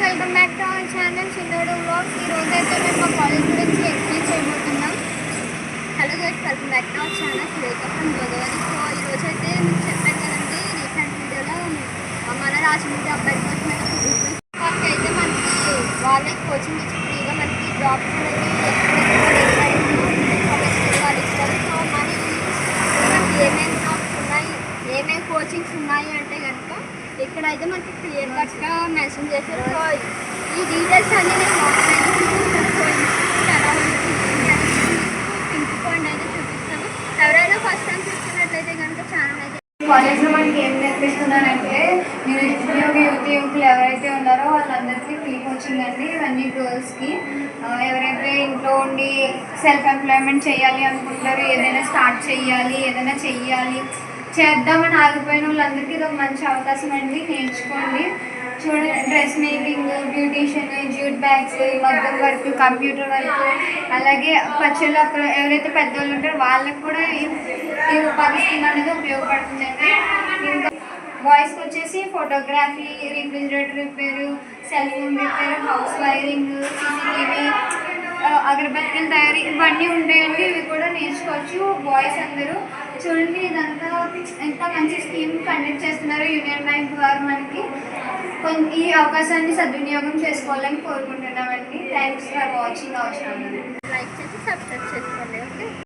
Welcome back to our channel చిన్నోడు vlogs. ఈరోజు అయితే మేము మా కాలేజ్ గురించి ఎక్స్ప్లెయిన్ చేయబోతున్నాం. Hello guys, welcome back to our channel Srilekha from Godavari. So ఈరోజు అయితే మీకు చెప్పాను కదండి రీసెంట్ వీడియోలో మన రాజమండ్రి అబ్బాయి కోసం అయితే అయితే మనకి వాళ్ళే కోచింగ్ ఇచ్చి ఫ్రీగా మనకి జాబ్స్ అనేది వాళ్ళు ఇస్తారు. సో మనకి ఏమేమి జాబ్స్ ఉన్నాయి, ఏమేమి కోచింగ్స్ ఉన్నాయి అంటే కనుక ఇక్కడైతే మనకి క్లియర్ కట్గా మెన్షన్ చేశారు. సో ఈ డీటెయిల్స్ అన్నీ నేను చాలా పింక్ పాయింట్ అయితే చూపిస్తాను. ఎవరైనా ఫస్ట్ టైం చూస్తున్నట్లయితే కనుక ఛానల్ అయితే కాలేజ్లో మనకి ఏం నేర్పిస్తున్నారంటే నిరుద్యోగ యువకులు ఎవరైతే ఉన్నారో వాళ్ళందరికీ ఫ్రీ కోచింగ్ అండి. ఇవన్నీ గర్ల్స్కి ఎవరైతే ఇంట్లో ఉండి సెల్ఫ్ ఎంప్లాయ్మెంట్ చేయాలి అనుకుంటారో, ఏదైనా స్టార్ట్ చేయాలి, ఏదైనా చెయ్యాలి, చేద్దామని ఆగిపోయిన వాళ్ళందరికీ ఇది ఒక మంచి అవకాశం అండి. నేర్చుకోండి. చూడండి, dress making, beautician, jute bags, మగ్గం వర్క్, కంప్యూటర్ వర్క్, అలాగే పచ్చళ్ళు ఎవరైతే పెద్దవాళ్ళు ఉంటారో వాళ్ళకి కూడా ఈ ఉపాధి స్కీమ్ అనేది ఉపయోగపడుతుందండి. ఇంకా బాయ్స్కి వచ్చేసి photography, refrigerator repair, cell phone repair, house wiring, CCTV, అగరబత్తీల తయారీ ఇవన్నీ ఉంటాయండి. ఇవి కూడా నేర్చుకోవచ్చు బాయ్స్ అందరూ. చూడండి, ఇదంతా ఎంత మంచి స్కీమ్ కండక్ట్ చేస్తున్నారు యూనియన్ బ్యాంక్ వారు. మనకి ఈ అవకాశాన్ని సద్వినియోగం చేసుకోవాలని కోరుకుంటున్నామండి. Thanks for watching our channel. Like చేసి సబ్స్క్రైబ్ చేసి